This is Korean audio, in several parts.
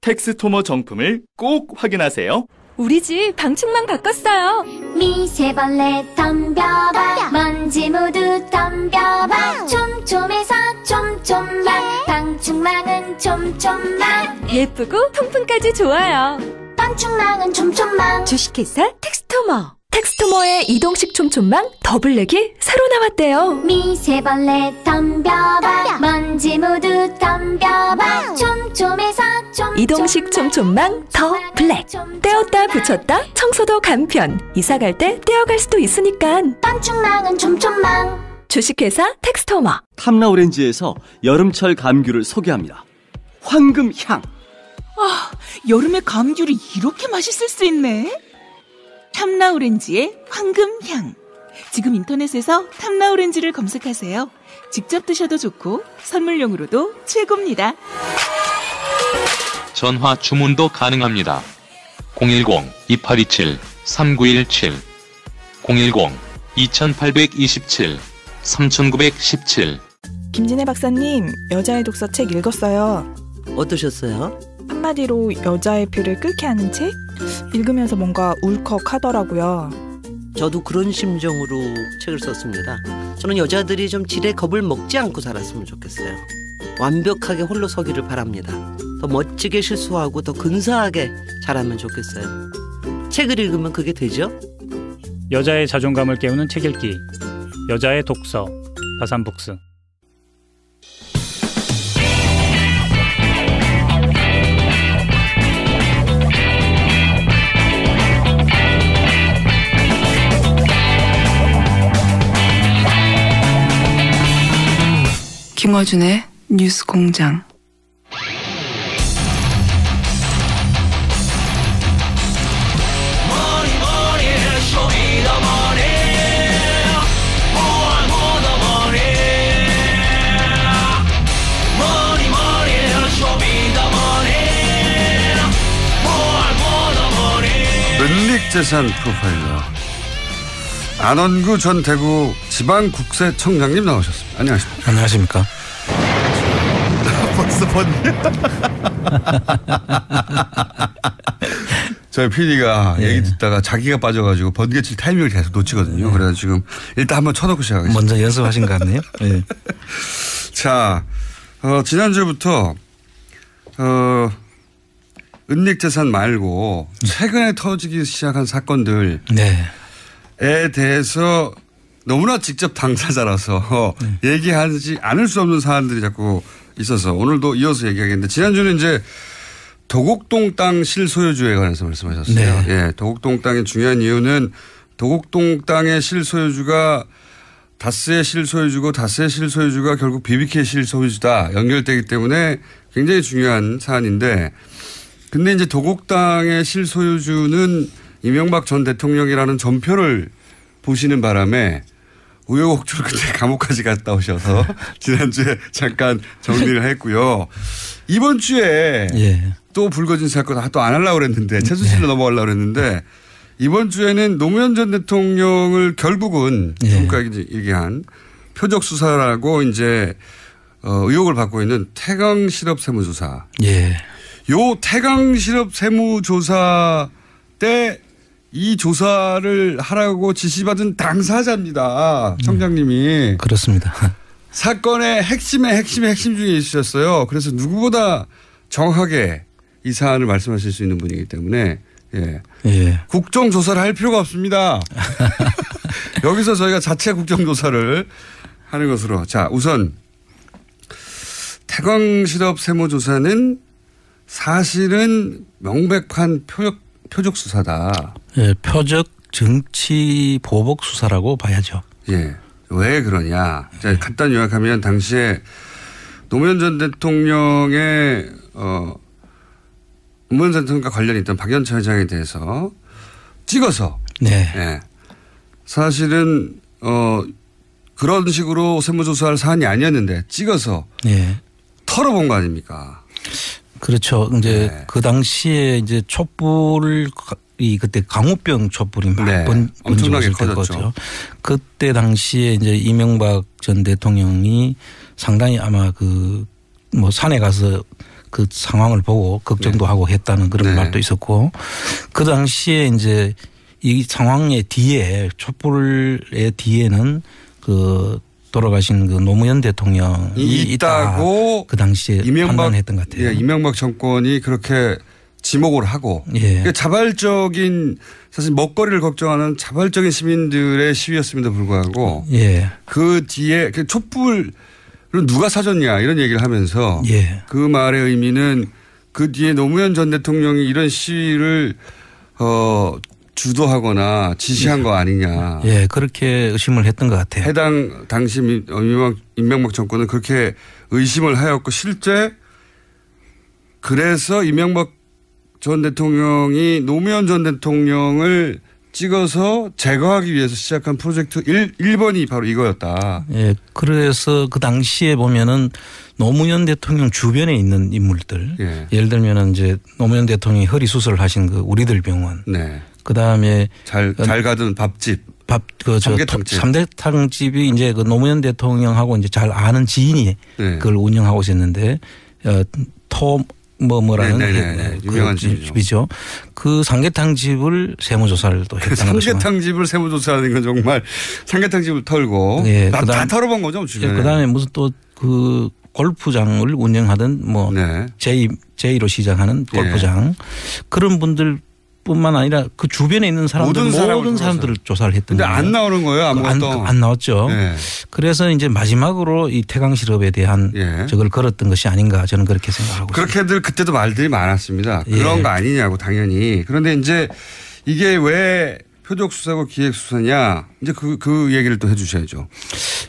텍스토머 정품을 꼭 확인하세요. 우리 집 방충망 바꿨어요. 미세벌레 덤벼봐 먼지 모두 덤벼봐 촘촘해서 촘촘만 방충망은 촘촘만 예쁘고 통풍까지 좋아요. 방충망은 촘촘만 주식회사 텍스토머. 텍스토머의 이동식 촘촘망 더블랙이 새로 나왔대요. 미세벌레 덤벼봐 먼지 모두 덤벼봐 촘촘해서 촘촘만 이동식 촘촘망 더 블랙. 떼었다 붙였다 청소도 간편. 이사 갈 때 떼어갈 수도 있으니까. 방충망은 촘촘만 주식회사 텍스토머. 탐라오렌지에서 여름철 감귤을 소개합니다. 황금향. 여름에 감귤이 이렇게 맛있을 수 있네. 탐라오렌지의 황금향. 지금 인터넷에서 탐라오렌지를 검색하세요. 직접 드셔도 좋고 선물용으로도 최고입니다. 전화 주문도 가능합니다. 010-2827-3917 010-2827-3917 김진애 박사님, 여자의 독서 책 읽었어요. 어떠셨어요? 한마디로 여자의 피를 끓게 하는 책? 읽으면서 뭔가 울컥하더라고요. 저도 그런 심정으로 책을 썼습니다. 저는 여자들이 좀 지레 겁을 먹지 않고 살았으면 좋겠어요. 완벽하게 홀로 서기를 바랍니다. 더 멋지게 실수하고 더 근사하게 자라면 좋겠어요. 책을 읽으면 그게 되죠? 여자의 자존감을 깨우는 책 읽기. 여자의 독서. 다산북스. 김어준의 뉴스공장. 은닉재산 프로파일러 안원구 전 대구 지방국세청장님 나오셨습니다. 안녕하십니까? 안녕하십니까? 벌써 번개. 저희 PD가 얘기 듣다가 자기가 빠져가지고 번개 칠 타이밍을 계속 놓치거든요. 그래서 지금 일단 한번 쳐놓고 시작하겠습니다. 먼저 연습하신 것 같네요. 네. 자, 지난주부터 은닉재산 말고 최근에 터지기 시작한 사건들에 대해서 너무나 직접 당사자라서 얘기하지 않을 수 없는 사안들이 자꾸 있어서 오늘도 이어서 얘기하겠는데, 지난주는 이제 도곡동 땅 실소유주에 관해서 말씀하셨어요. 네. 예, 도곡동 땅의 중요한 이유는 도곡동 땅의 실소유주가 다스의 실소유주고 다스의 실소유주가 결국 BBK의 실소유주다 연결되기 때문에 굉장히 중요한 사안인데, 근데 이제 도곡 땅의 실소유주는 이명박 전 대통령이라는 전표를 보시는 바람에 우여곡절 끝에 감옥까지 갔다 오셔서 지난주에 잠깐 정리를 했고요. 이번 주에 또 불거진 사건 또 안 하려고 그랬는데 최순실로 넘어가려고 그랬는데, 이번 주에는 노무현 전 대통령을 결국은 지금까지 얘기한 표적 수사라고 이제 의혹을 받고 있는 태강 실업 세무조사. 요 태강 실업 세무조사 때 이 조사를 하라고 지시받은 당사자입니다. 청장님이. 그렇습니다. 사건의 핵심의 핵심 중에 있으셨어요. 그래서 누구보다 정확하게 이 사안을 말씀하실 수 있는 분이기 때문에 국정조사를 할 필요가 없습니다. 여기서 저희가 자체 국정조사를 하는 것으로. 자, 우선 태광실업 세무조사는 사실은 명백한 표적 수사다. 표적 정치 보복 수사라고 봐야죠. 왜 그러냐. 자, 간단히 요약하면 당시에 노무현 전 대통령의 노무현 전 대통령과 관련이 있던 박연차 회장에 대해서 찍어서 사실은 그런 식으로 세무조사할 사안이 아니었는데 찍어서 털어본 거 아닙니까? 그렇죠. 이제 그 당시에 이제 촛불이 그때 강우병 촛불이 막 엄청나게 번졌을 커졌죠. 때거든요. 그때 당시에 이제 이명박 전 대통령이 상당히 아마 그 뭐 산에 가서 그 상황을 보고 걱정도 하고 했다는 그런 말도 있었고 그 당시에 이제 이 상황의 뒤에 촛불의 뒤에는 그 돌아가신 그 노무현 대통령이 있다고 그 당시에 판단했던 것 같아요. 예, 이명박 정권이 그렇게 지목을 하고 그러니까 자발적인 사실 먹거리를 걱정하는 자발적인 시민들의 시위였음에도 불구하고 그 뒤에 촛불을 누가 사줬냐 이런 얘기를 하면서 그 말의 의미는 그 뒤에 노무현 전 대통령이 이런 시위를 주도하거나 지시한 거 아니냐. 그렇게 의심을 했던 것 같아요. 해당 당시 이명박 정권은 그렇게 의심을 하였고 실제 그래서 이명박 전 대통령이 노무현 전 대통령을 찍어서 제거하기 위해서 시작한 프로젝트 1번이 바로 이거였다. 그래서 그 당시에 보면은 노무현 대통령 주변에 있는 인물들 예를 들면 이제 노무현 대통령이 허리 수술을 하신 그 우리들 병원 그 다음에 잘 가던 밥집. 삼계탕집이 이제 그 노무현 대통령하고 이제 잘 아는 지인이 그걸 운영하고 있었는데 뭐라는 유명한 집이죠. 그 삼계탕집을 세무조사를 또 했다는 거죠. 삼계탕집을 세무조사하는 건 정말 삼계탕집을 털고 다 털어본 거죠. 주변에. 그다음에 무슨 또 그 골프장을 운영하던 뭐 J로 시작하는 골프장 그런 분들 뿐만 아니라 그 주변에 있는 사람들 모든 사람들을 조사를 했던 거예요. 근데 안 나오는 거예요. 아무것도. 안 나왔죠. 그래서 이제 마지막으로 이 태강 실업에 대한 저걸 걸었던 것이 아닌가 저는 그렇게 생각하고 있습니다. 그렇게들 그때도 말들이 많았습니다. 그런 거 아니냐고 당연히. 그런데 이제 이게 왜 표적 수사고 기획 수사냐 이제 그 얘기를 또 해 주셔야죠.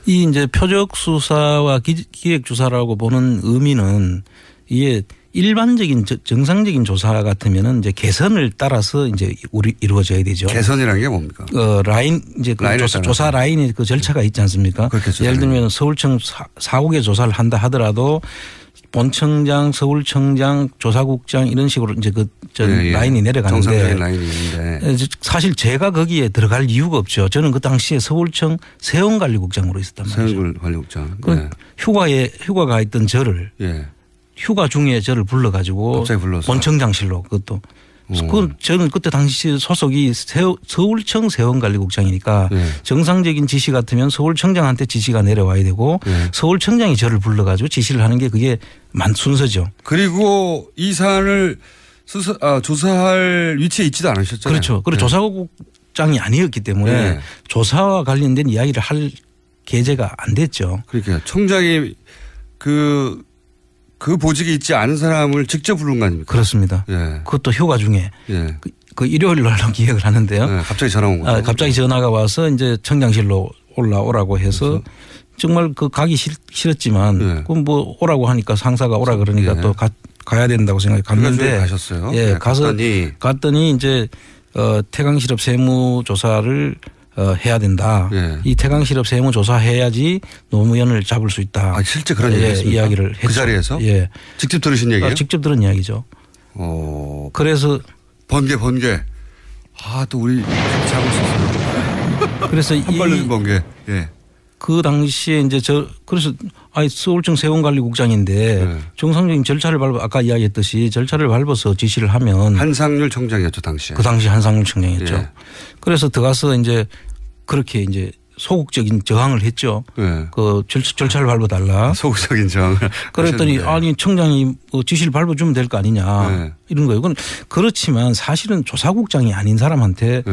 이 이제 표적 수사와 기획 조사라고 보는 의미는 이게 일반적인 정상적인 조사 같으면은 이제 개선을 따라서 이제 이루어져야 되죠. 개선이라는 게 뭡니까? 라인 이제 그 조사 라인이 그 절차가 있지 않습니까? 예를 들면 서울청 4국에 조사를 한다 하더라도 본청장, 서울청장, 조사국장 이런 식으로 이제 라인이 내려가는데 정상적인 라인이 있는데 사실 제가 거기에 들어갈 이유가 없죠. 저는 그 당시에 서울청 세원관리국장으로 있었단 말이죠. 세원관리국장. 휴가가 있던 저를 휴가 중에 저를 불러가지고 본청장실로 그것도 저는 그때 당시 소속이 서울청 세원관리국장이니까 정상적인 지시 같으면 서울청장한테 지시가 내려와야 되고 서울청장이 저를 불러가지고 지시를 하는 게 그게 순서죠. 그리고 이 사안을 조사할 위치에 있지도 않으셨잖아요. 그렇죠. 그리고 조사국장이 아니었기 때문에 조사와 관련된 이야기를 할 계제가 안 됐죠. 그러니까 청장이 그 보직이 있지 않은 사람을 직접 부른 거 아닙니까? 그렇습니다. 그것도 휴가 중에 그 일요일 날로 기획을 하는데요. 갑자기 전화 온 거예요. 갑자기 전화가 와서 이제 청장실로 올라오라고 해서 정말 그 가기 싫었지만 그럼 뭐 오라고 하니까 상사가 오라 그러니까 또 가야 된다고 생각해 갔는데 가셨어요. 갔더니 이제 태강실업 세무조사를 해야 된다. 이 태강실업 세무조사해야지 노무현을 잡을 수 있다. 실제 그런 이야기를 했죠. 그 자리에서? 직접 들으신 얘기예요? 직접 들은 이야기죠. 그래서 번개. 또 우리 잡을 수 있어요. 그래서 한 발로 번개. 그 당시에 이제 그래서 서울청 세원관리국장인데 정상적인 절차를 아까 이야기했듯이 절차를 밟아서 지시를 하면 한상률 청장이었죠 당시에. 그 당시 한상률 청장이었죠. 그래서 들어가서 이제 그렇게 이제 소극적인 저항을 했죠. 그 절차를 밟아달라. 소극적인 저항을. 그랬더니 아니 청장이 지시를 밟아주면 될 거 아니냐 이런 거예요. 그렇지만 사실은 조사국장이 아닌 사람한테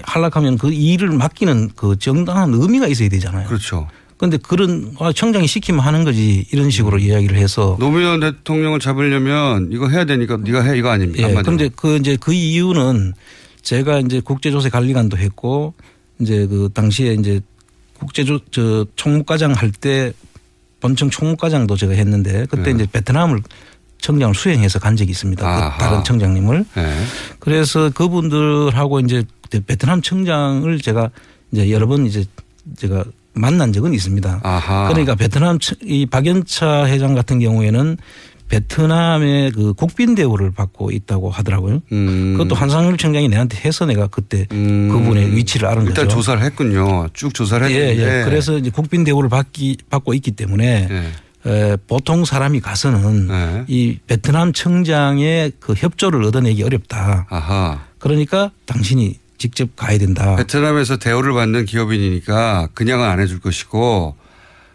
하락하면 그 일을 맡기는 그 정당한 의미가 있어야 되잖아요. 그렇죠. 그런데 그런 청장이 시키면 하는 거지 이런 식으로 이야기를 해서 노무현 대통령을 잡으려면 이거 해야 되니까 네가 해 이거 아닙니까? 그런데 그 이유는 제가 이제 국제조사관리관도 했고 이제 그 당시에 이제 총무과장 할 때 본청 총무과장도 제가 했는데 그때 이제 베트남을 청장을 수행해서 간 적이 있습니다. 그 다른 청장님을. 그래서 그분들하고 이제 베트남 청장을 제가 이제 여러 번 이제 제가 만난 적은 있습니다. 그러니까 베트남 이 박연차 회장 같은 경우에는 베트남의 그 국빈 대우를 받고 있다고 하더라고요. 그것도 한상률 청장이 내한테 해서 내가 그때 그분의 위치를 아는 거죠. 일단 조사를 했군요. 쭉 조사를 했는데. 그래서 이제 국빈 대우를 받고 있기 때문에 보통 사람이 가서는 이 베트남 청장의 그 협조를 얻어내기 어렵다. 아하. 그러니까 당신이 직접 가야 된다. 베트남에서 대우를 받는 기업인이니까 그냥은 안 해줄 것이고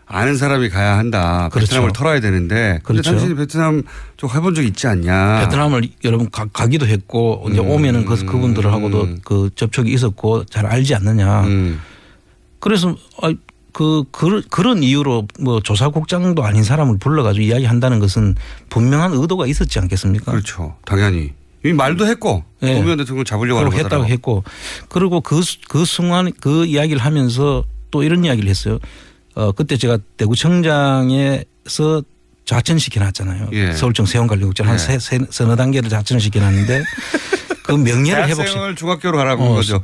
아는 사람이 가야 한다. 그렇죠. 베트남을 털어야 되는데. 그런데 그렇죠. 당신이 베트남 쪽 해본 적 있지 않냐. 베트남을 여러분 가기도 했고 이제 오면은 그분들하고도 그 접촉이 있었고 잘 알지 않느냐. 그래서 그런 이유로 뭐 조사국장도 아닌 사람을 불러가지고 이야기한다는 것은 분명한 의도가 있었지 않겠습니까? 그렇죠. 당연히. 이미 말도 했고 네. 노무현 대통령 잡으려고 하는 거더라고. 했다고 했고 그리고 그 순간 그 이야기를 하면서 또 이런 이야기를 했어요. 그때 제가 대구청장에서 좌천시켜 놨잖아요. 예. 서울청 세원관리국장 한 서너 단계를 좌천을 시켜놨는데 그 명예를 대학생을 중학교로 가라고 한 거죠.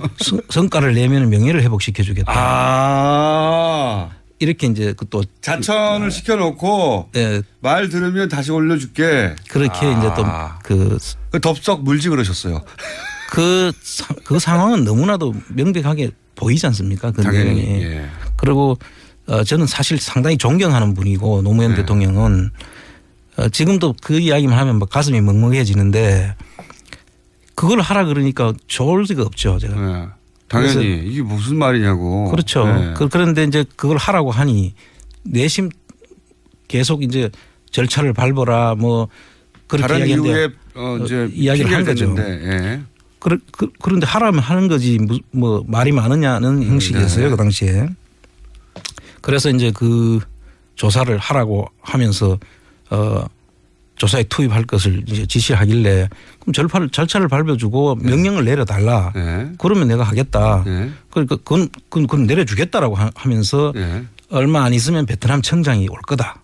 성과를 내면 명예를 회복시켜 주겠다. 아. 이렇게 이제 또 자천을 시켜놓고 말 들으면 다시 올려줄게. 그렇게 이제 또 그 덥석 물지 그러셨어요. 그 상황은 너무나도 명백하게 보이지 않습니까? 그 당연히. 내용이. 예. 그리고 저는 사실 상당히 존경하는 분이고 노무현 대통령은 지금도 그 이야기만 하면 막 가슴이 먹먹해지는데 그걸 하라 그러니까 좋을 리가 없죠. 제가. 당연히 이게 무슨 말이냐고. 그렇죠. 그런데 이제 그걸 하라고 하니 내심 계속 이제 절차를 밟아라 뭐 그렇게 다른 이유에 이제 이야기를 한 거죠. 예. 그런데 하라면 하는 거지 뭐 말이 많으냐는 형식이었어요. 그 당시에. 그래서 이제 그 조사를 하라고 하면서 조사에 투입할 것을 이제 지시하길래 그럼 절차를 밟아주고 명령을 내려달라. 그러면 내가 하겠다. 그러니까 그건 내려주겠다라고 하면서 얼마 안 있으면 베트남 청장이 올 거다.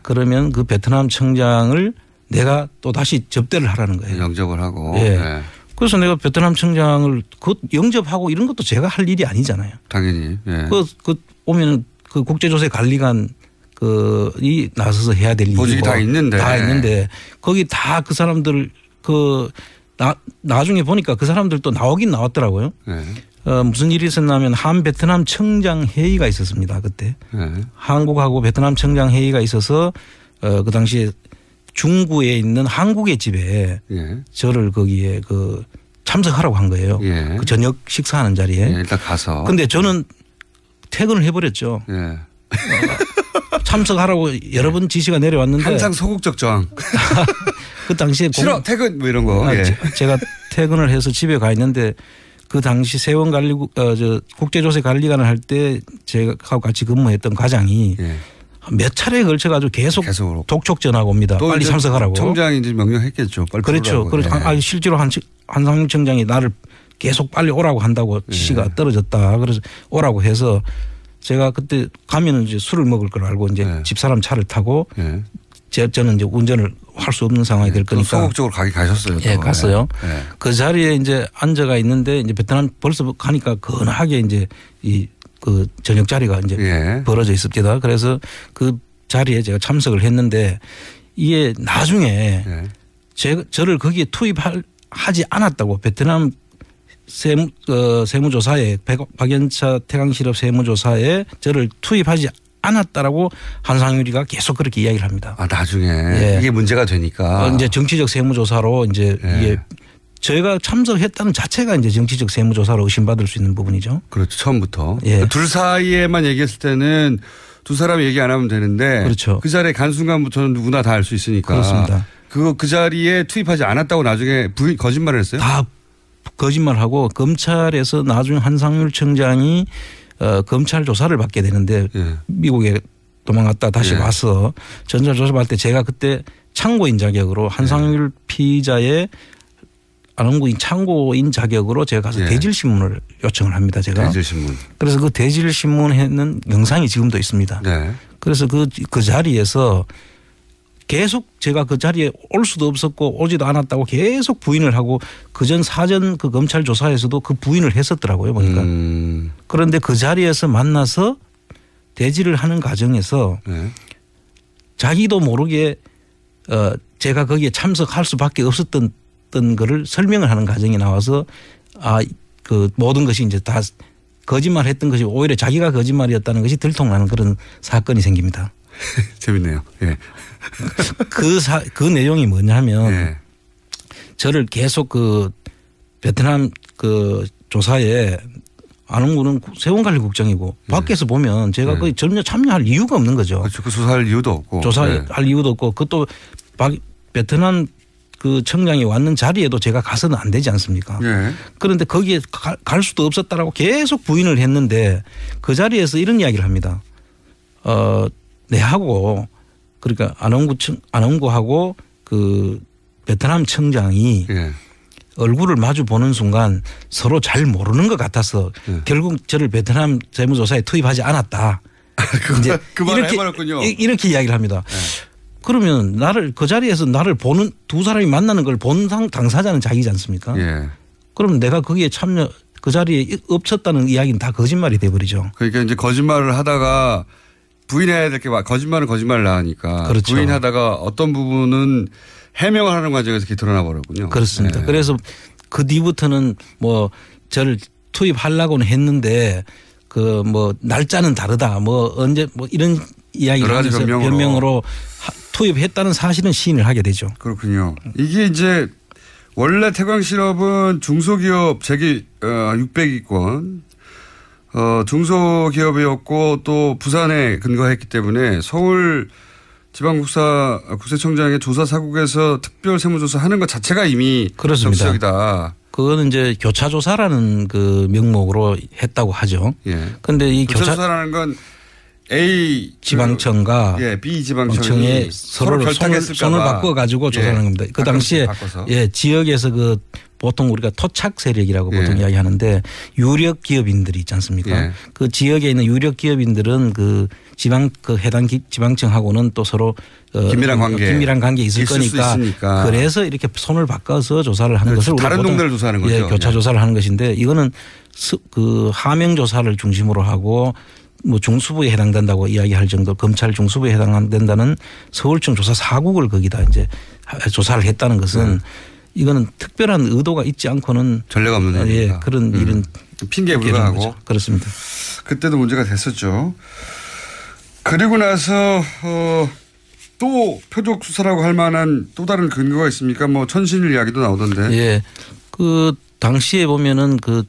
그러면 그 베트남 청장을 내가 또 다시 접대를 하라는 거예요. 영접을 하고. 그래서 내가 베트남 청장을 그 영접하고 이런 것도 제가 할 일이 아니잖아요. 당연히. 그 오면 그 국제조세관리관 이 나서서 해야 될 일이고 보직이 다 있는데 거기 다 그 사람들 나중에 보니까 그 사람들도 나오긴 나왔더라고요. 무슨 일이 있었냐면 한 베트남 청장 회의가 있었습니다. 그때 한국하고 베트남 청장 회의가 있어서 그 당시에 중구에 있는 한국의 집에 저를 거기에 참석하라고 한 거예요. 그 저녁 식사하는 자리에. 일단 가서. 근데 저는 퇴근을 해버렸죠. 참석하라고 여러 번 지시가 내려왔는데 항상 소극적 저항. 그 당시에 싫어 퇴근 뭐 이런 거. 제가 퇴근을 해서 집에 가 있는데 그 당시 세원관리국 국제조세관리관을 할 때 제가 같이 근무했던 과장이 몇 차례에 걸쳐가지고 계속 독촉 전화가 옵니다. 빨리 참석하라고. 청장이 이제 명령했겠죠. 빨리 그렇죠. 그래서 실제로 한상윤 청장이 나를 계속 빨리 오라고 한다고 지시가 떨어졌다. 그래서 오라고 해서 제가 그때 가면은 이제 술을 먹을 걸 알고 이제 집사람 차를 타고 저는 이제 운전을 할 수 없는 상황이 될 거니까. 소극적으로 가셨어요. 예, 갔어요. 그 자리에 이제 앉아가 있는데 이제 베트남 벌써 가니까 건하게 이제 그 저녁 자리가 이제 벌어져 있습니다. 그래서 그 자리에 제가 참석을 했는데 이게 나중에 저를 거기에 투입하지 않았다고 베트남 세무조사에 박연차 태강실업 세무조사에 저를 투입하지 않았다라고 한상유리가 계속 그렇게 이야기를 합니다. 나중에 이게 문제가 되니까 이제 정치적 세무조사로 이제 이게 저희가 참석했다는 자체가 이제 정치적 세무조사로 의심받을 수 있는 부분이죠. 그렇죠. 처음부터. 둘 사이에만 얘기했을 때는 두 사람이 얘기 안 하면 되는데 그렇죠. 그 자리에 간 순간부터는 누구나 다 알 수 있으니까. 그렇습니다. 그 자리에 투입하지 않았다고 나중에 거짓말을 했어요? 다 거짓말하고 검찰에서 나중에 한상률 청장이 검찰 조사를 받게 되는데 미국에 도망갔다 다시 와서 전자 조사받을 때 제가 그때 참고인 자격으로 한상률 피의자의 안원구인 참고인 자격으로 제가 가서 대질신문을 요청을 합니다. 제가. 대질신문. 그래서 그 대질신문에는 영상이 지금도 있습니다. 그래서 그 자리에서 계속 제가 그 자리에 올 수도 없었고 오지도 않았다고 계속 부인을 하고 그전 사전 그 검찰 조사에서도 그 부인을 했었더라고요. 보니까. 그런데 그 자리에서 만나서 대질을 하는 과정에서 자기도 모르게 제가 거기에 참석할 수밖에 없었던 거를 설명을 하는 과정이 나와서 그 모든 것이 이제 다 거짓말 했던 것이 오히려 자기가 거짓말이었다는 것이 들통나는 그런 사건이 생깁니다. 재밌네요. 예. 그 내용이 뭐냐면 예. 저를 계속 그 베트남 그 조사에 안홍구는 세원관리국장이고 밖에서 보면 제가 거의 전혀 참여할 이유가 없는 거죠. 그렇죠. 그 조사할 이유도 없고. 조사할 이유도 없고 그것도 베트남 그 청장이 왔는 자리에도 제가 가서는 안 되지 않습니까? 예. 그런데 거기에 갈 수도 없었다라고 계속 부인을 했는데 그 자리에서 이런 이야기를 합니다. 내하고 그러니까 안홍구하고 그 베트남 청장이 얼굴을 마주 보는 순간 서로 잘 모르는 것 같아서 결국 저를 베트남 세무조사에 투입하지 않았다. 이제 그 말을 해버렸군요. 이렇게 이야기를 합니다. 그러면 그 자리에서 나를 보는 두 사람이 만나는 걸 본 당사자는 자기지 않습니까? 예. 그럼 내가 거기에 그 자리에 엎쳤다는 이야기는 다 거짓말이 돼버리죠. 그러니까 이제 거짓말을 하다가 부인해야 될 게 거짓말을 나으니까. 그렇죠. 부인하다가 어떤 부분은 해명을 하는 과정에서 이렇게 드러나 버렸군요. 그렇습니다. 네. 그래서 그 뒤부터는 뭐 저를 투입하려고는 했는데 그 뭐 날짜는 다르다 뭐 언제 뭐 이런 이야기를 하면서 변명으로 투입했다는 사실은 시인을 하게 되죠. 그렇군요. 이게 이제 원래 태광실업은 중소기업 재기 600위권 중소기업이었고 또 부산에 근거했기 때문에 서울 지방국세청장의 조사 사국에서 특별 세무조사 하는 것 자체가 이미 그렇습니다. 적시적이다. 그거는 이제 교차조사라는 그 명목으로 했다고 하죠. 그런데 이 교차조사라는 건 A 지방청과 B 지방청이 서로 손을 바꿔 가지고 조사하는 겁니다. 그 당시에 지역에서 그 보통 우리가 토착 세력이라고 보통 이야기하는데 유력 기업인들이 있지 않습니까? 그 지역에 있는 유력 기업인들은 그 해당 지방청하고는 또 서로 긴밀한 관계 있을 거니까 그래서 이렇게 손을 바꿔서 조사를 하는 것을 다른 동네를 조사하는 거죠. 교차 조사를 하는 것인데 이거는 그 하명 조사를 중심으로 하고 뭐 중수부에 해당된다고 이야기할 정도 검찰 중수부에 해당된다는 서울청 조사 사국을 거기다 이제 조사를 했다는 것은 이거는 특별한 의도가 있지 않고는 전례가 없는 일이다. 그런 일은 핑계에 불과하고 그렇습니다. 그때도 문제가 됐었죠. 그리고 나서 또 표적 수사라고 할 만한 또 다른 근거가 있습니까? 뭐 천신일 이야기도 나오던데. 예, 그 당시에 보면은 그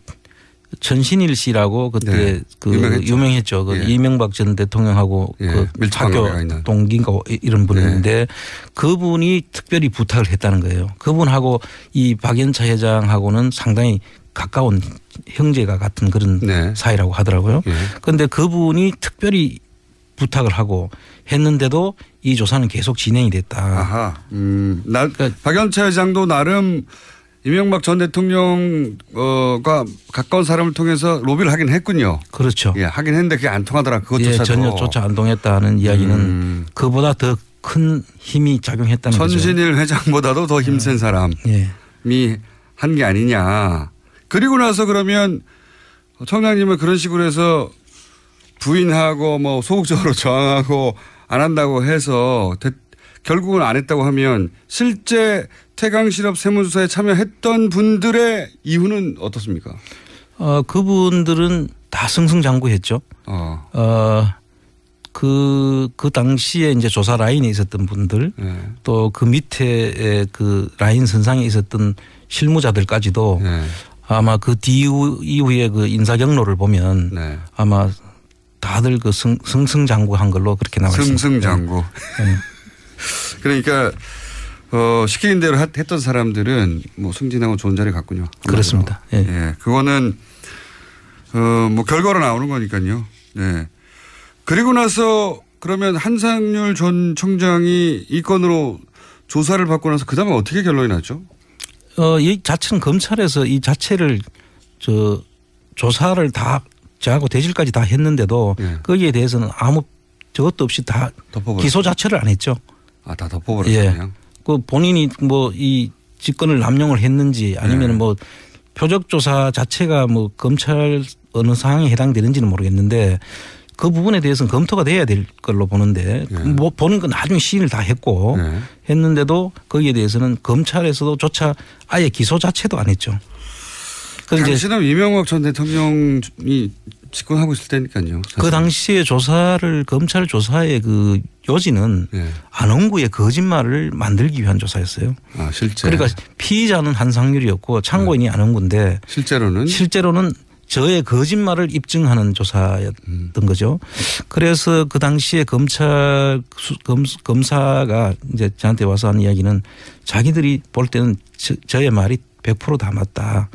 천신일 씨라고 그때 유명했죠. 그 이명박 전 대통령하고 그 학교 동기인가 이런 분인데 그분이 특별히 부탁을 했다는 거예요. 그분하고 이 박연차 회장하고는 상당히 가까운 형제가 같은 그런 사이라고 하더라고요. 그런데 그분이 특별히 부탁을 하고 했는데도 이 조사는 계속 진행이 됐다. 아하. 그러니까 박연차 회장도 나름 이명박 전 대통령과 가까운 사람을 통해서 로비를 하긴 했군요. 그렇죠. 예, 하긴 했는데 그게 안 통하더라. 그것조차도. 전혀조차 안 통했다는 이야기는 그보다 더 큰 힘이 작용했다는 거죠. 천신일 회장보다도 더 힘센 사람이 한 게 아니냐. 그리고 나서 그러면 청장님은 그런 식으로 해서 부인하고 뭐 소극적으로 저항하고 안 한다고 해서 결국은 안 했다고 하면 실제 태광실업 세무조사에 참여했던 분들의 이유는 어떻습니까? 그분들은 다 승승장구했죠. 그 당시에 이제 조사 라인에 있었던 분들 또 그 밑에 그 라인 선상에 있었던 실무자들까지도 아마 그 이후에 그 인사 경로를 보면 아마 다들 그 승승장구한 걸로 그렇게 나와 있습니다. 승승장구. 그러니까 시키는 대로 했던 사람들은 뭐 승진하고 좋은 자리 갔군요. 그렇습니다. 예, 그거는 뭐 결과로 나오는 거니까요. 네. 그리고 나서 그러면 한상률 전 청장이 이 건으로 조사를 받고 나서 그 다음에 어떻게 결론이 났죠? 이 자체는 검찰에서 이 자체를 조사를 다 저하고 대질까지 다 했는데도 거기에 대해서는 아무 저것도 없이 다 기소 자체를 안 했죠. 아, 다 덮어버렸어요. 그 본인이 뭐 이 직권을 남용을 했는지 아니면 뭐 표적 조사 자체가 뭐 검찰 어느 상황에 해당되는지는 모르겠는데 그 부분에 대해서는 검토가 돼야 될 걸로 보는데 뭐 보는 건 나중에 시인을 다 했고 했는데도 거기에 대해서는 검찰에서도 조차 아예 기소 자체도 안 했죠. 당시는 이명박 전 대통령이 집권하고 있을 때니까요. 사실. 그 당시에 검찰 조사의 그 요지는 안홍구의 거짓말을 만들기 위한 조사였어요. 아, 실제. 그러니까 피의자는 한상률이었고 참고인이 안홍구인데 실제로는 저의 거짓말을 입증하는 조사였던 거죠. 그래서 그 당시에 검사가 이제 저한테 와서 하는 이야기는 자기들이 볼 때는 저의 말이 100% 다 맞다.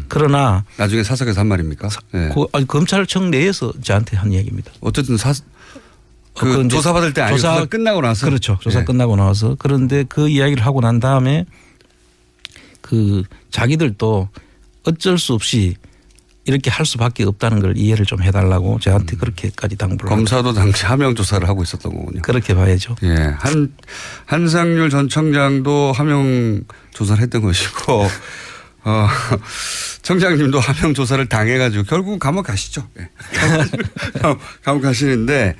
그러나 나중에 사석에서 한 말입니까? 네. 검찰청 내에서 저한테 한 이야기입니다. 어쨌든 조사 받을 때 아니고 조사 끝나고 나서. 그렇죠. 조사 끝나고 나서. 그런데 그 이야기를 하고 난 다음에 그 자기들도 어쩔 수 없이 이렇게 할 수밖에 없다는 걸 이해를 좀 해달라고 저한테 그렇게까지 당부를. 검사도 당시 하명 조사를 하고 있었던 거군요. 그렇게 봐야죠. 예, 한상률 전 청장도 하명 조사를 했던 것이고, 청장님도 하명 조사를 당해가지고 결국은 감옥 가시죠. 예. 감옥 가시는데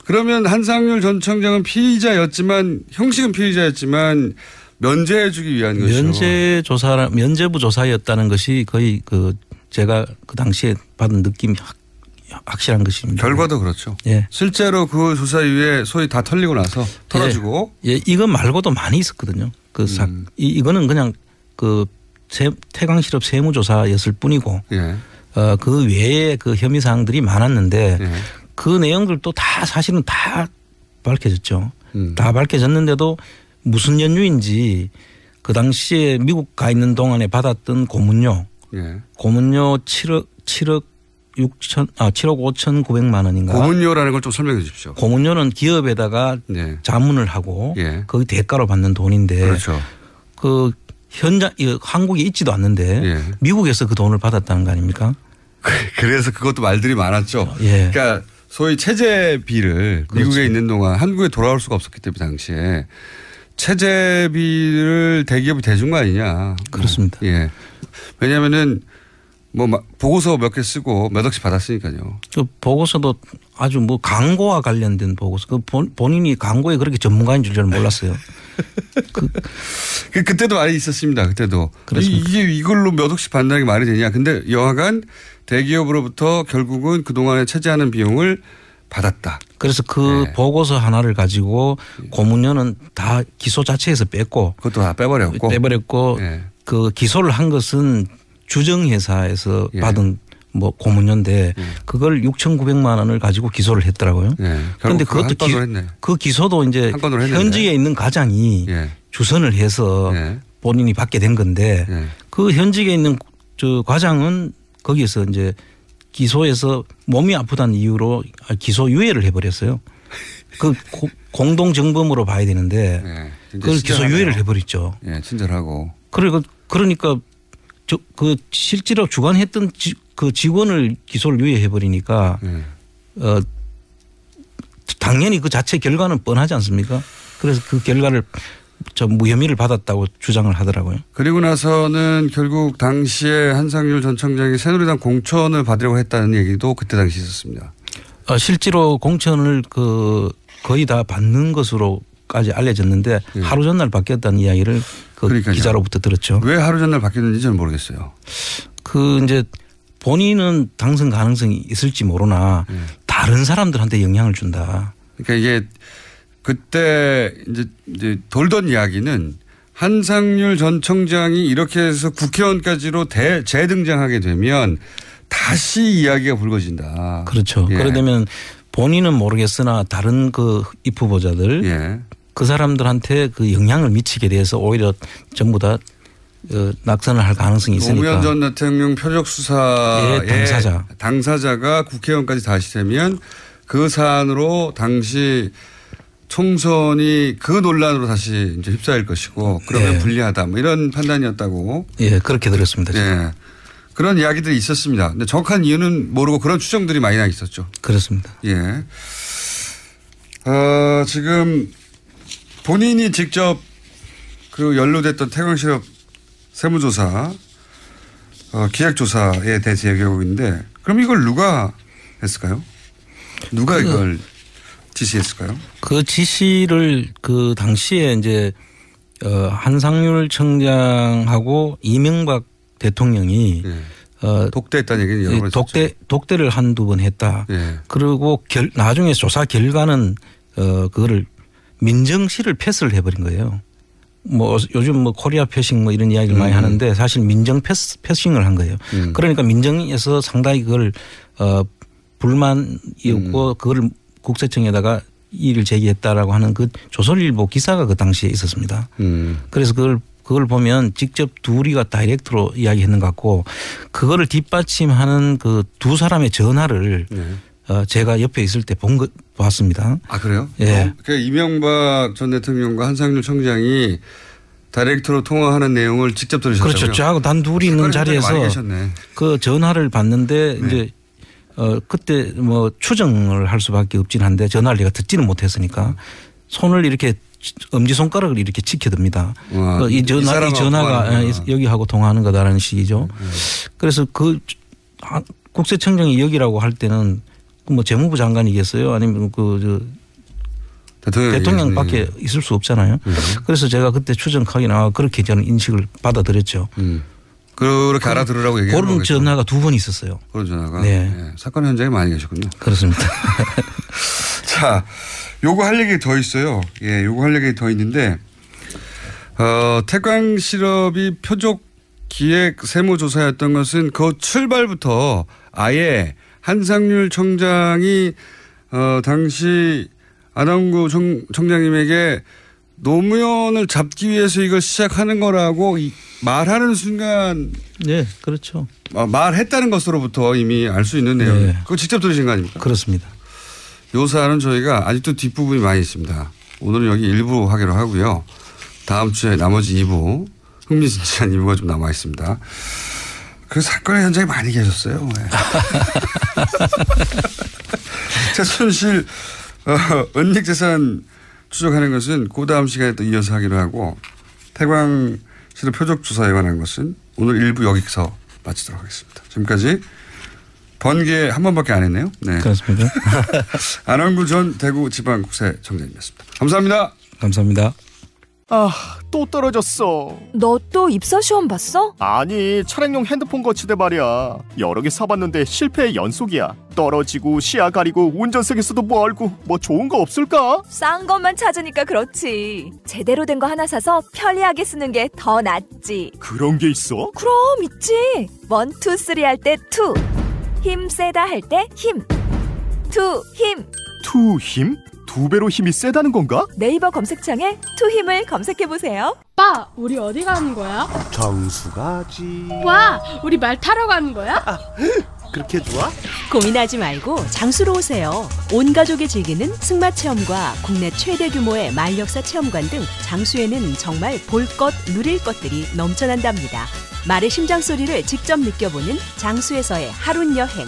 그러면 한상률 전 청장은 피의자였지만 형식은 피의자였지만 면죄해주기 위한 것이죠. 면죄부 조사였다는 것이 거의 제가 그 당시에 받은 느낌이 확실한 것입니다. 결과도 그렇죠. 예. 실제로 그 조사 이후에 소위 다 털리고 나서 털어지고. 예, 이거 말고도 많이 있었거든요. 이거는 그냥 태광실업 세무조사였을 뿐이고, 그 외에 그 혐의 사항들이 많았는데, 그 내용들도 다 사실은 다 밝혀졌죠. 다 밝혀졌는데도 무슨 연유인지 그 당시에 미국 가 있는 동안에 받았던 고문료 7억 5,900만 원인가. 고문료라는 걸 좀 설명해 주십시오. 고문료는 기업에다가 자문을 하고 거기 대가로 받는 돈인데 그렇죠. 그 한국에 있지도 않는데 미국에서 그 돈을 받았다는 거 아닙니까? 그래서 그것도 말들이 많았죠. 예. 그러니까 소위 체재비를 미국에 있는 동안 한국에 돌아올 수가 없었기 때문에 당시에 체재비를 대기업이 대준 거 아니냐. 그렇습니다. 예. 왜냐하면은 보고서 몇 개 쓰고 몇 억씩 받았으니까요. 그 보고서도 아주 광고와 관련된 보고서. 본인이 광고에 그렇게 전문가인 줄 몰랐어요. 그때도 말이 있었습니다. 그때도. 이걸로 몇 억씩 받는다는 게 말이 되냐. 근데 여하간 대기업으로부터 결국은 그동안에 체재하는 비용을 받았다. 그래서 그 보고서 하나를 가지고 고문료는 다 기소 자체에서 뺐고. 그것도 다 빼버렸고. 그 기소를 한 것은 주정회사에서 받은 고문료인데 그걸 6,900만 원을 가지고 기소를 했더라고요. 그런데 그것도 그 기소도 이제 현직에 있는 과장이 주선을 해서 본인이 받게 된 건데 그 현직에 있는 과장은 거기에서 이제 기소해서 몸이 아프다는 이유로 기소 유예를 해버렸어요. 그 공동정범으로 봐야 되는데 그걸 기소 유예를 해버렸죠. 친절하고. 그러니까 그 실제로 주관했던 그 직원을 기소를 유예해버리니까 당연히 그 자체 결과는 뻔하지 않습니까? 그래서 그 결과를 무혐의를 받았다고 주장을 하더라고요. 그리고 나서는 결국 당시에 한상률 전 청장이 새누리당 공천을 받으려고 했다는 얘기도 그때 당시 있었습니다. 실제로 공천을 거의 다 받는 것으로까지 알려졌는데 하루 전날 바뀌었다는 이야기를 기자로부터 들었죠. 왜 하루 전날 바뀌었는지 저는 모르겠어요. 이제 본인은 당선 가능성이 있을지 모르나 다른 사람들한테 영향을 준다. 그러니까 이게 그때 이제 돌던 이야기는 한상률 전 청장이 이렇게 해서 국회의원까지로 재등장하게 되면 다시 이야기가 불거진다. 그렇죠. 그러려면 본인은 모르겠으나 다른 입 후보자들 그 사람들한테 그 영향을 미치게 돼서 오히려 전부 다 낙선을 할 가능성이 있으니까. 노무현 전 대통령 표적 수사의 당사자가 국회의원까지 다시 되면 그 사안으로 당시 총선이 그 논란으로 다시 이제 휩싸일 것이고 그러면 불리하다 이런 판단이었다고. 예, 그렇게 들었습니다. 예. 그런 이야기들이 있었습니다. 근데 정확한 이유는 모르고 그런 추정들이 많이 나 있었죠. 그렇습니다. 예. 지금 본인이 직접 연루됐던 태광실업 세무조사, 기획조사에 대해서 얘기하고 있는데 그럼 이걸 누가 했을까요? 누가 이걸 지시했을까요? 그 지시를 당시에 이제 한상률 청장하고 이명박 대통령이 독대했다는 얘기는 여러 번 독대를 한두 번 했다. 예. 그리고 나중에 조사 결과는 그거를 민정실을 패스를 해버린 거예요. 뭐 요즘 뭐 코리아 패싱 뭐 이런 이야기를 많이 하는데 사실 민정 패싱을 한 거예요. 그러니까 민정에서 상당히 그걸 불만이었고 그걸 국세청에다가 이의를 제기했다라고 하는 그 조선일보 기사가 그 당시에 있었습니다. 그래서 그걸 보면 직접 둘이가 다이렉트로 이야기했는 것 같고 그거를 뒷받침하는 그 두 사람의 전화를 제가 옆에 있을 때 봤습니다. 아, 그래요? 예. 그러니까 이명박 전 대통령과 한상률 청장이 다이렉트로 통화하는 내용을 직접 들으셨다고요? 그렇죠. 저하고 단 둘이 있는 자리에서 그 전화를 받는데 이제 그때 뭐 추정을 할 수밖에 없긴 한데 전화를 내가 듣지는 못했으니까 손을 이렇게 엄지손가락을 이렇게 지켜듭니다. 이 전화가 여기하고 통화하는 거다라는 식이죠. 그래서 그 국세청장이 여기라고 할 때는 뭐 재무부 장관이겠어요? 아니면 대통령밖에 있을 수 없잖아요. 그래서 제가 그때 추정하기 그렇게 저는 인식을 받아들였죠. 그렇게 알아들으라고 얘기하는 그런 전화가 두 번 있었어요. 그런 전화가? 네. 네. 사건 현장에 많이 계셨군요. 그렇습니다. 자, 요거 할 얘기 더 있어요. 예, 요거 할 얘기 더 있는데, 태광 실업이 표적 기획 세무조사였던 것은 그 출발부터 아예 한상률 청장이 당시 안원구 청장님에게 노무현을 잡기 위해서 이걸 시작하는 거라고 말하는 순간. 네, 그렇죠. 말했다는 것으로부터 이미 알 수 있는 내용. 네. 그거 직접 들으신 거 아닙니까? 그렇습니다. 요 사안은 저희가 아직도 뒷부분이 많이 있습니다. 오늘은 여기 1부 하기로 하고요. 다음 주에 나머지 2부, 흥미진진한 2부가 좀 남아 있습니다. 그 사건의 현장에 많이 계셨어요. 네. 최순실 은닉재산 추적하는 것은 그 다음 시간에 또 이어서 하기로 하고 태광 실업 표적 조사에 관한 것은 오늘 1부 여기서 마치도록 하겠습니다. 지금까지 번개 한 번밖에 안 했네요. 네. 그렇습니다. 안원구 전 대구지방국세청장님이었습니다. 감사합니다. 감사합니다. 또 떨어졌어. 너 또 입사 시험 봤어? 아니, 차량용 핸드폰 거치대 말이야. 여러 개 사봤는데 실패의 연속이야. 떨어지고 시야 가리고 운전석에서도 멀고 뭐 좋은 거 없을까? 싼 것만 찾으니까 그렇지. 제대로 된 거 하나 사서 편리하게 쓰는 게 더 낫지. 그런 게 있어? 그럼 있지. 1, 2, 3 할 때 2. 힘 세다 할 때 힘. 2 힘. 2 힘? 2배로 힘이 세다는 건가? 네이버 검색창에 2 힘을 검색해보세요. 오빠, 우리 어디 가는 거야? 정수 가지. 와, 우리 말 타러 가는 거야? 그렇게 좋아? 고민하지 말고 장수로 오세요. 온 가족이 즐기는 승마 체험과 국내 최대 규모의 말역사 체험관 등 장수에는 정말 볼 것, 누릴 것들이 넘쳐난답니다. 말의 심장 소리를 직접 느껴보는 장수에서의 하룬 여행.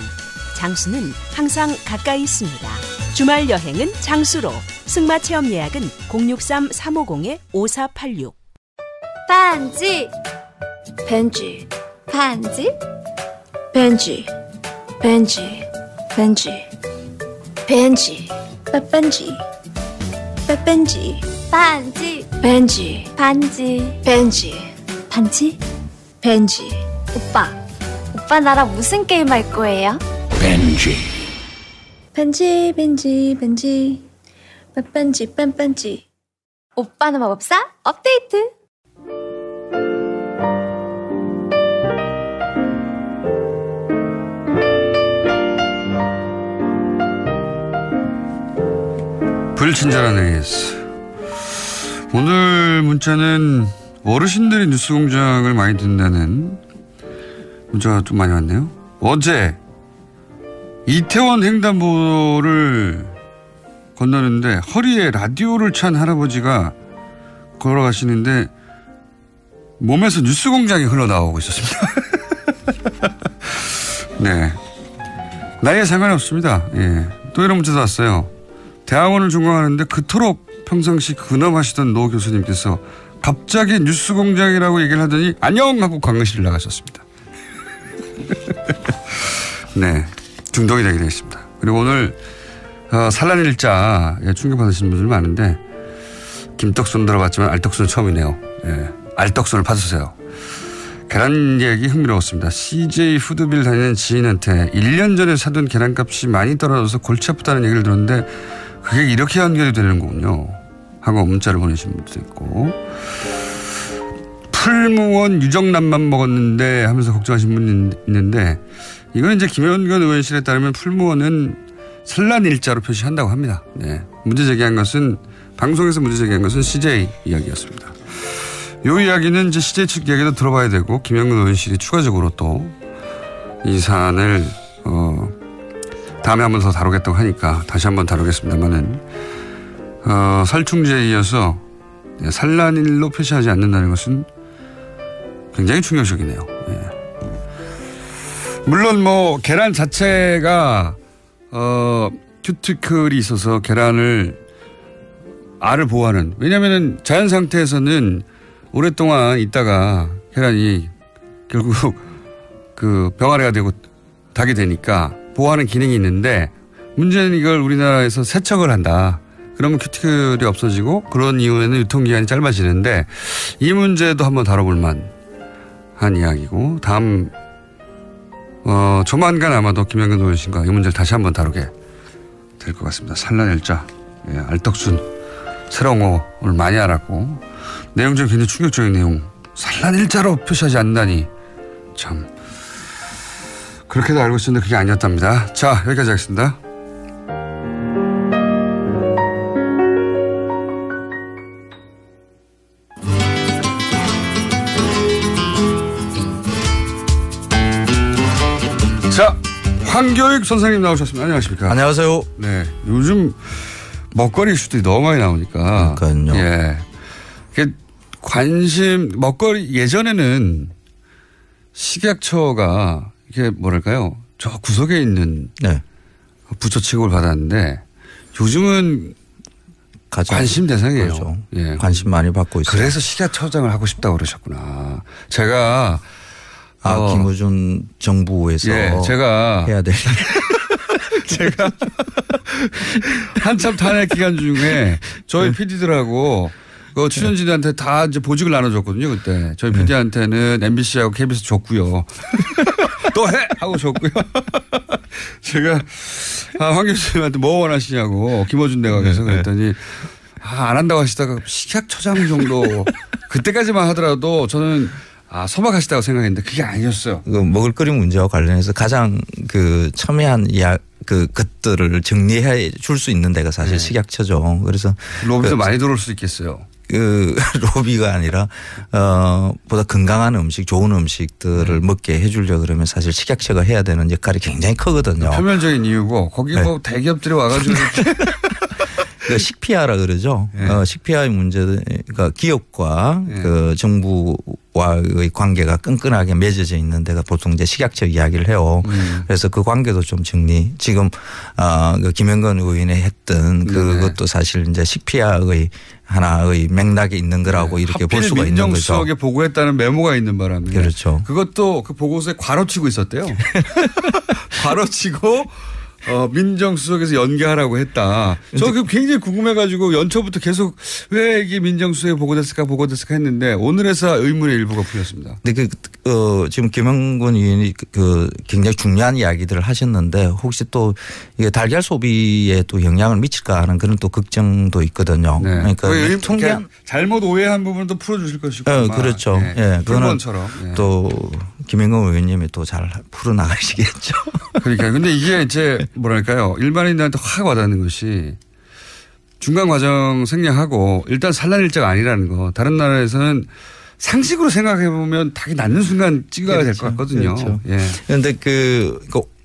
장수는 항상 가까이 있습니다. 주말 여행은 장수로. 승마 체험 예약은 063-350-5486. 반지 벤지 반지 벤지 벤지 벤지 벤지 빼뺀지 빼뺀지 반지 벤지 반지 벤지 반지 벤지 오빠 나랑 무슨 게임 할 거예요? 벤지 벤지 뺀뺀지 오빠는 마법사 업데이트. 불친절한 AS. 오늘 문자는 어르신들이 뉴스공장을 많이 듣는다는 문자가 좀 많이 왔네요. 어제 이태원 횡단보도를 건너는데 허리에 라디오를 찬 할아버지가 걸어가시는데 몸에서 뉴스공장이 흘러나오고 있었습니다. 네, 나이에 상관이 없습니다. 예. 또 이런 문자도 왔어요. 대학원을 전공하는데 그토록 평상시 근엄하시던 노 교수님께서 갑자기 뉴스공장이라고 얘기를 하더니 안녕 하고 관광실을 나가셨습니다. 네, 중독이 되게 되겠습니다. 그리고 오늘 산란일자 충격받으시는 분들 많은데 김떡순 들어봤지만 알떡순은 처음이네요. 예, 알떡순을 받으세요. 계란 얘기 흥미로웠습니다. CJ 푸드빌 다니는 지인한테 1년 전에 사둔 계란값이 많이 떨어져서 골치 아프다는 얘기를 들었는데 그게 이렇게 연결이 되는 거군요. 하고 문자를 보내신 분도 있고 풀무원 유정란만 먹었는데 하면서 걱정하신 분이 있는데 이건 이제 김현건 의원실에 따르면 풀무원은 산란일자로 표시한다고 합니다. 네. 방송에서 문제 제기한 것은 CJ 이야기였습니다. 이 이야기는 이제 CJ 측 이야기도 들어봐야 되고 김현건 의원실이 추가적으로 또 이 사안을 다음에 한번 더 다루겠다고 하니까 다시 한번 다루겠습니다만은 살충제에 이어서 산란일로 표시하지 않는다는 것은 굉장히 충격적이네요. 예. 물론 뭐 계란 자체가 큐티클이 있어서 계란을 알을 보호하는 왜냐하면 자연 상태에서는 오랫동안 있다가 계란이 결국 그 병아리가 되고 닭이 되니까 보호하는 기능이 있는데 문제는 이걸 우리나라에서 세척을 한다. 그러면 큐티클이 없어지고 그런 이후에는 유통기한이 짧아지는데 이 문제도 한번 다뤄볼 만한 이야기고 다음 조만간 아마도 김현근 의원실과 이 문제를 다시 한번 다루게 될 것 같습니다. 산란일자, 예, 알떡순, 새로운 거 오늘 많이 알았고 내용적으로 굉장히 충격적인 내용. 산란일자로 표시하지 않는다니 참 그렇게도 알고 있었는데 그게 아니었답니다. 자, 여기까지 하겠습니다. 자, 황교익 선생님 나오셨습니다. 안녕하십니까? 안녕하세요. 네, 요즘 먹거리 이슈들이 너무 많이 나오니까. 그러니까요. 예, 먹거리 예전에는 식약처가 이게 뭐랄까요? 저 구석에 있는 부처 취급을 받았는데 요즘은 관심 대상이에요. 그렇죠. 예. 관심 많이 받고 있어요. 그래서 식약처장을 하고 싶다고 그러셨구나. 제가 김우준 정부에서 제가 해야 될 제가 한참 탄핵 기간 중에 저희 PD들하고 그 출연진한테 다 이제 보직을 나눠줬거든요. 그때 저희 PD한테는 MBC하고 KBS 줬고요. 또 해 하고 줬고요. 제가 황 교수님한테 뭐 원하시냐고 김어준 내각에서 그랬더니 안 한다고 하시다가 식약처장 정도 그때까지만 하더라도 저는 소박하시다고 생각했는데 그게 아니었어요. 그 먹을거리 문제와 관련해서 가장 그 첨예한 것들을 정리해 줄 수 있는 데가 사실 식약처죠. 그래서 로비도 많이 들어올 수 있겠어요. 로비가 아니라 보다 건강한 음식, 좋은 음식들을 먹게 해주려 그러면 사실 식약처가 해야 되는 역할이 굉장히 크거든요. 표면적인 이유고 거기 뭐 대기업들이 와가지고 그 식피아라 그러죠. 식피아의 문제가 기업과 그 정부와의 관계가 끈끈하게 맺어져 있는 데가 보통 이제 식약처 이야기를 해요. 그래서 그 관계도 좀 정리. 지금 그 김현건 의원이 했던 그것도 사실 이제 식피아의 하나의 맥락에 있는 거라고 이렇게 볼 수가 있는 거죠. 민정수석에 보고했다는 메모가 있는 바람에. 그렇죠. 그것도 그 보고서에 괄호치고 있었대요. 괄호치고 민정수석에서 연계하라고 했다. 저 굉장히 궁금해가지고 연초부터 계속 왜 이게 민정수석에 보고됐을까 했는데 오늘에서 의문의 일부가 풀렸습니다. 근데 지금 김영건 의원이 굉장히 중요한 이야기들을 하셨는데 혹시 또 이게 달걀 소비에 또 영향을 미칠까 하는 그런 또 걱정도 있거든요. 네. 그러니까 통계한 잘못 오해한 부분도 풀어주실 것이고. 그렇죠. 네. 그거는 또 김영건 의원님이 또 잘 풀어나가시겠죠. 그러니까 근데 이게 이제 뭐랄까요. 일반인들한테 확 와닿는 것이 중간 과정 생략하고 일단 산란일자가 아니라는 거. 다른 나라에서는 상식으로 생각해 보면 닭이 낳는 순간 찍어야 될 것 같거든요. 그런데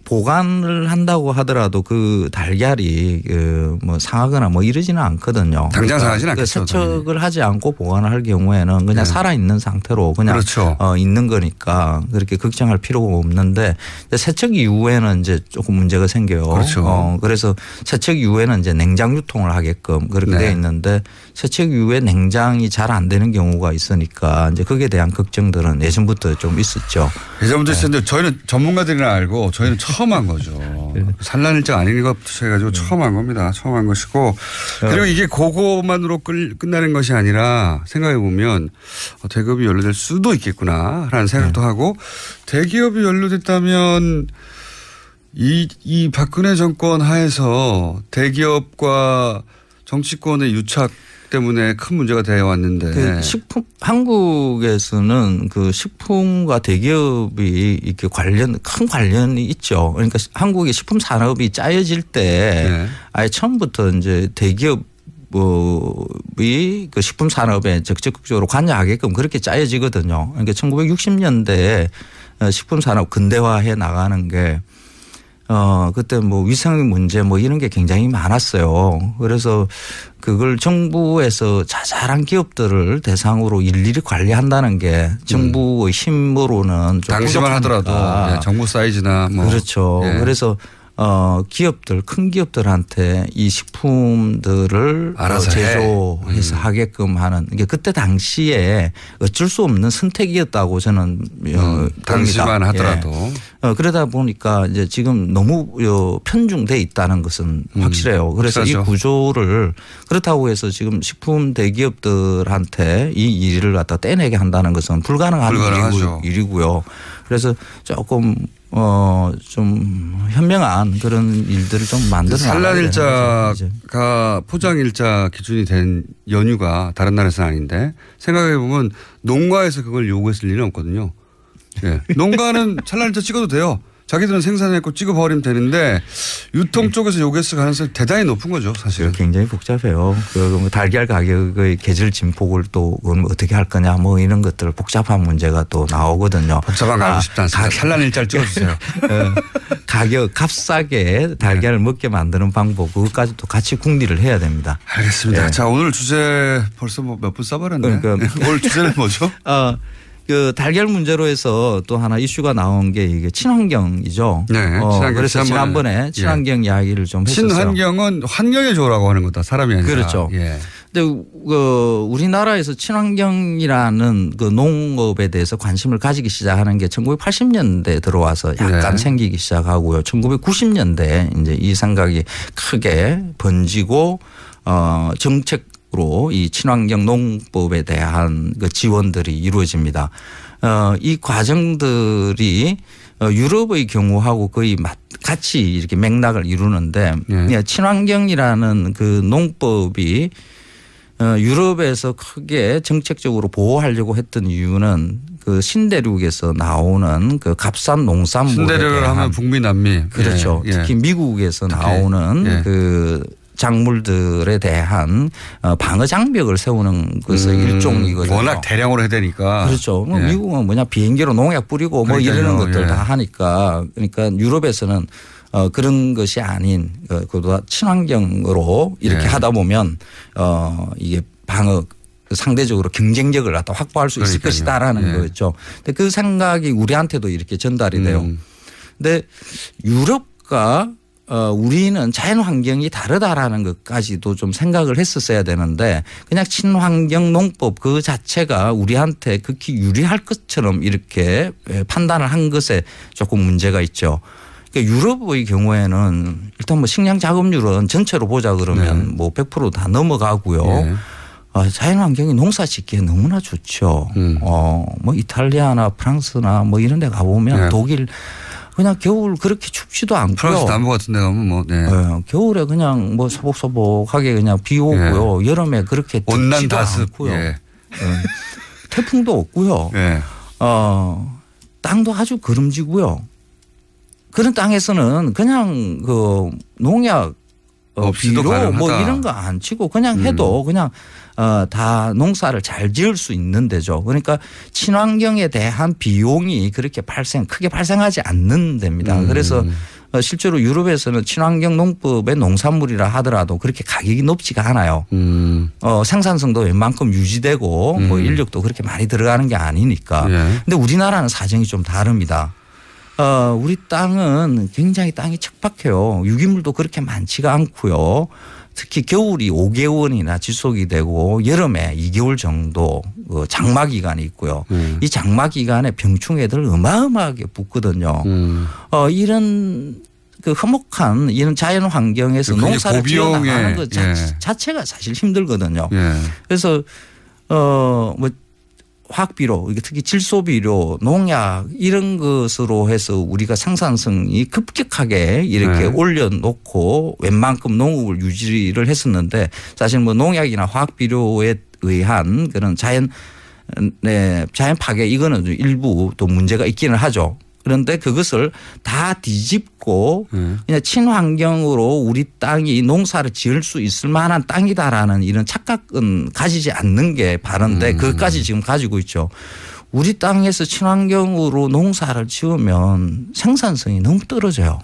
보관을 한다고 하더라도 그 달걀이 뭐 상하거나 뭐 이러지는 않거든요. 당장 상하지는 않겠죠. 세척을 하지 않고 보관을 할 경우에는 그냥 살아있는 상태로 그냥 있는 거니까 그렇게 걱정할 필요가 없는데 세척 이후에는 이제 조금 문제가 생겨요. 그렇죠. 그래서 세척 이후에는 이제 냉장 유통을 하게끔 그렇게 되어 있는데 세척 이후에 냉장이 잘 안 되는 경우가 있으니까 이제 거기에 대한 걱정들은 예전부터 좀 있었죠. 예전부터 있었는데 저희는 전문가들이나 알고 저희는 처음 한 거죠. 산란일자 아닌 것부터 해가지고 처음 한 겁니다. 처음 한 것이고 그리고 이게 그거만으로 끝나는 것이 아니라 생각해 보면 대기업이 연루될 수도 있겠구나라는 생각도 하고 대기업이 연루됐다면 이 박근혜 정권 하에서 대기업과 정치권의 유착 때문에 큰 문제가 되어 왔는데 한국에서는 그 식품과 대기업이 이렇게 큰 관련이 있죠. 그러니까 한국의 식품 산업이 짜여질 때 아예 처음부터 이제 대기업이 그 식품 산업에 적극적으로 관여하게끔 그렇게 짜여지거든요. 그러니까 1960년대에 식품 산업 근대화해 나가는 게 그때 뭐 위생 문제 뭐 이런 게 굉장히 많았어요. 그래서 그걸 정부에서 자잘한 기업들을 대상으로 일일이 관리한다는 게 정부의 힘으로는 좀 당시만 하더라도 정부 사이즈나 뭐. 그렇죠. 그래서 기업들, 큰 기업들한테 이 식품들을 제조해서 하게끔 하는 이게 그때 당시에 어쩔 수 없는 선택이었다고 저는 당시만 하더라도 그러다 보니까 이제 지금 너무 편중돼 있다는 것은 확실해요. 그래서 그렇죠. 이 구조를 그렇다고 해서 지금 식품 대기업들한테 이 일을 갖다 떼내게 한다는 것은 불가능한 일이고요. 그래서 조금 좀 현명한 그런 일들을 좀 만들어 산란일자가 포장일자 기준이 된 연유가 다른 나라에서는 아닌데 생각해 보면 농가에서 그걸 요구했을 일은 없거든요. 예. 농가는 산란일자 찍어도 돼요. 자기들은 생산했고 찍어버리면 되는데 유통 쪽에서 요구했을 가능성이 대단히 높은 거죠, 사실은. 굉장히 복잡해요. 그 달걀 가격의 계절 진폭을 또 어떻게 할 거냐 뭐 이런 것들 복잡한 문제가 또 나오거든요. 복잡한 거 알고 싶지 않습니다. 산란일자를 찍어주세요. 가격 값싸게 달걀을 먹게 만드는 방법 그것까지도 같이 궁리를 해야 됩니다. 알겠습니다. 자 오늘 주제 벌써 뭐 몇 분 써버렸네. 그러니까 오늘 주제는 뭐죠? 그 달걀 문제로 해서 또 하나 이슈가 나온 게 이게 친환경이죠. 네. 친환경. 그래서 지난번에 친환경 이야기를 좀 했었어요. 친환경은 환경에 좋으라고 하는 거다. 사람이 아니라. 그렇죠. 근데 우리나라에서 친환경이라는 그 농업에 대해서 관심을 가지기 시작하는 게 1980년대 들어와서 약간 생기기 시작하고요. 1990년대에 이제 이 생각이 크게 번지고 정책 으로 이 친환경 농법에 대한 그 지원들이 이루어집니다. 이 과정들이 유럽의 경우하고 거의 같이 이렇게 맥락을 이루는데 친환경이라는 그 농법이 유럽에서 크게 정책적으로 보호하려고 했던 이유는 그 신대륙에서 나오는 그 값싼 농산물에 신대륙을 대한 하면 북미 남미 그렇죠. 특히 미국에서 나오는 그 작물들에 대한 방어 장벽을 세우는 것의 일종이거든요. 워낙 대량으로 해야 되니까. 그렇죠. 미국은 뭐냐 비행기로 농약 뿌리고 뭐 이러는 것들 다 하니까 그러니까 유럽에서는 그런 것이 아닌 그보다 친환경으로 이렇게 하다 보면 이게 방어 상대적으로 경쟁력을 갖다 확보할 수 있을 것이다라는 거였죠. 근데 그 생각이 우리한테도 이렇게 전달이 돼요. 근데 유럽과 우리는 자연 환경이 다르다라는 것까지도 좀 생각을 했었어야 되는데 그냥 친환경 농법 그 자체가 우리한테 극히 유리할 것처럼 이렇게 판단을 한 것에 조금 문제가 있죠. 그러니까 유럽의 경우에는 일단 뭐 식량 작업률은 전체로 보자 그러면 뭐 100% 다 넘어가고요. 자연 환경이 농사 짓기에 너무나 좋죠. 뭐 이탈리아나 프랑스나 뭐 이런 데 가보면 독일 그냥 겨울 그렇게 춥지도 않고요. 프랑스 남부 같은 데 가면 뭐. 겨울에 그냥 뭐 소복소복하게 그냥 비 오고요. 여름에 그렇게 온난 덥지도 다습. 않고요. 태풍도 없고요. 땅도 아주 거름지고요. 그런 땅에서는 그냥 그 농약 비료 뭐 이런 거 안 치고 그냥 해도 그냥 다 농사를 잘 지을 수 있는 데죠. 그러니까 친환경에 대한 비용이 그렇게 크게 발생하지 않는 데입니다. 그래서 실제로 유럽에서는 친환경 농법의 농산물이라 하더라도 그렇게 가격이 높지가 않아요. 생산성도 웬만큼 유지되고 뭐 인력도 그렇게 많이 들어가는 게 아니니까. 근데 우리나라는 사정이 좀 다릅니다. 우리 땅은 굉장히 땅이 척박해요. 유기물도 그렇게 많지가 않고요. 특히 겨울이 5개월이나 지속이 되고 여름에 2개월 정도 장마 기간이 있고요. 이 장마 기간에 병충 애들 어마어마하게 붙거든요. 이런 그 화목한 이런 자연 환경에서 농사를 지어나가는 것 자체가 사실 힘들거든요. 그래서 뭐 화학비료, 특히 질소비료, 농약 이런 것으로 해서 우리가 생산성이 급격하게 이렇게 올려놓고 웬만큼 농업을 유지를 했었는데 사실 뭐 농약이나 화학비료에 의한 그런 자연 파괴 이거는 일부 또 문제가 있기는 하죠. 그런데 그것을 다 뒤집고 그냥 친환경으로 우리 땅이 농사를 지을 수 있을 만한 땅이다라는 이런 착각은 가지지 않는 게 바른데 그것까지 지금 가지고 있죠. 우리 땅에서 친환경으로 농사를 지으면 생산성이 너무 떨어져요.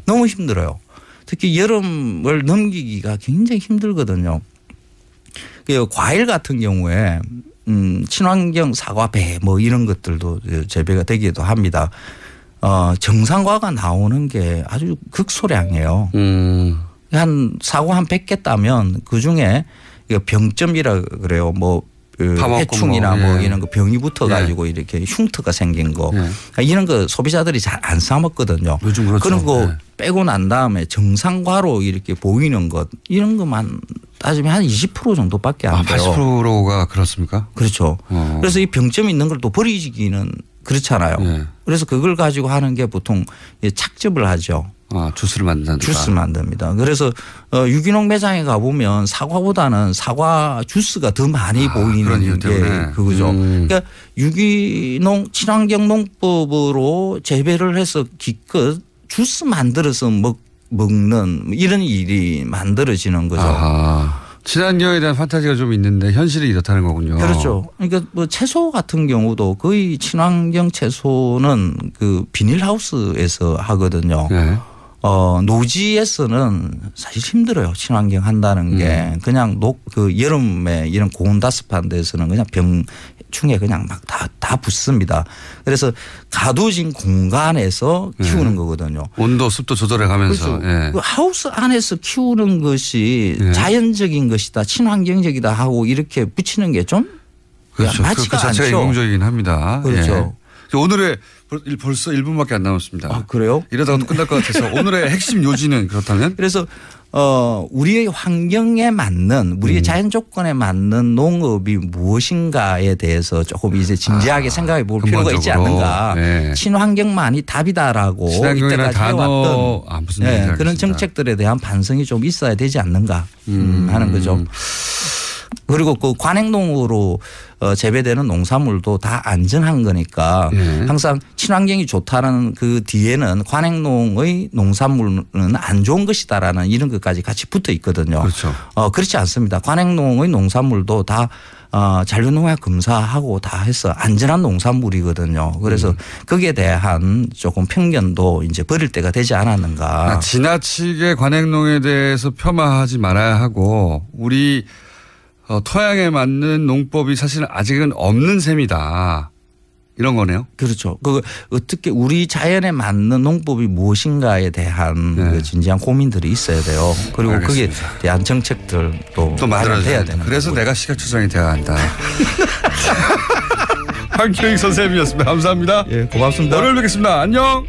너무 힘들어요. 특히 여름을 넘기기가 굉장히 힘들거든요. 과일 같은 경우에 친환경 사과, 배 뭐 이런 것들도 재배가 되기도 합니다. 정상과가 나오는 게 아주 극소량이에요. 한 사과 한 100개 따면 그중에 병점이라 그래요. 뭐 해충이나 뭐 이런 거 병이 붙어 가지고 이렇게 흉터가 생긴 거 이런 거 소비자들이 잘 안 사 먹거든요. 요즘 그렇죠. 그런 거 빼고 난 다음에 정상과로 이렇게 보이는 것 이런 것만 따지면 한 20% 정도밖에 안 돼요. 80%가 그렇습니까? 그렇죠. 그래서 이 병점이 있는 걸 또 버리기는 그렇잖아요. 그래서 그걸 가지고 하는 게 보통 착즙을 하죠. 주스를 만든다. 주스 만듭니다. 그래서 유기농 매장에 가보면 사과보다는 사과 주스가 더 많이 보이는 게 그거죠. 그러니까 유기농 친환경 농법으로 재배를 해서 기껏 주스 만들어서 먹는 이런 일이 만들어지는 거죠. 친환경에 대한 판타지가 좀 있는데 현실이 이렇다는 거군요. 그렇죠. 그러니까 뭐 채소 같은 경우도 거의 친환경 채소는 그 비닐하우스에서 하거든요. 노지에서는 사실 힘들어요. 친환경 한다는 게 그냥 그 여름에 이런 고온다습한 데서는 그냥 병충해 그냥 막 다 붙습니다. 그래서 가둬진 공간에서 키우는 거거든요. 온도 습도 조절해 가면서. 그렇죠. 그 하우스 안에서 키우는 것이 자연적인 것이다, 친환경적이다 하고 이렇게 붙이는 게 좀 그렇죠. 맞지가 그 자체가 않죠. 인공적이긴 합니다. 그렇죠. 오늘의 벌써 1분밖에 안 남았습니다. 그래요? 이러다가 또 끝날 것 같아서 오늘의 핵심 요지는 그렇다면? 그래서 우리의 환경에 맞는 우리의 자연 조건에 맞는 농업이 무엇인가에 대해서 조금 이제 진지하게 생각해 볼 필요가 있지 않는가. 친환경만이 답이다라고 이때까지 해왔던 무슨 그런 정책들에 대한 반성이 좀 있어야 되지 않는가 하는 거죠. 그리고 그 관행농으로 재배되는 농산물도 다 안전한 거니까 항상 친환경이 좋다는 그 뒤에는 관행농의 농산물은 안 좋은 것이다라는 이런 것까지 같이 붙어 있거든요. 그렇죠. 그렇지 않습니다. 관행농의 농산물도 다 잔류농약 검사하고 다 해서 안전한 농산물이거든요. 그래서 거기에 대한 조금 편견도 이제 버릴 때가 되지 않았는가. 지나치게 관행농에 대해서 폄하하지 말아야 하고 우리 토양에 맞는 농법이 사실은 아직은 없는 셈이다. 이런 거네요. 그렇죠. 어떻게 우리 자연에 맞는 농법이 무엇인가에 대한 그 진지한 고민들이 있어야 돼요. 그리고 알겠습니다. 거기에 대한 정책들도 또 만들어야 되는 그래서 거고요. 내가 시각처장이 돼야 한다. 황교익 선생님이었습니다. 감사합니다. 고맙습니다. 월요일 뵙겠습니다. 안녕.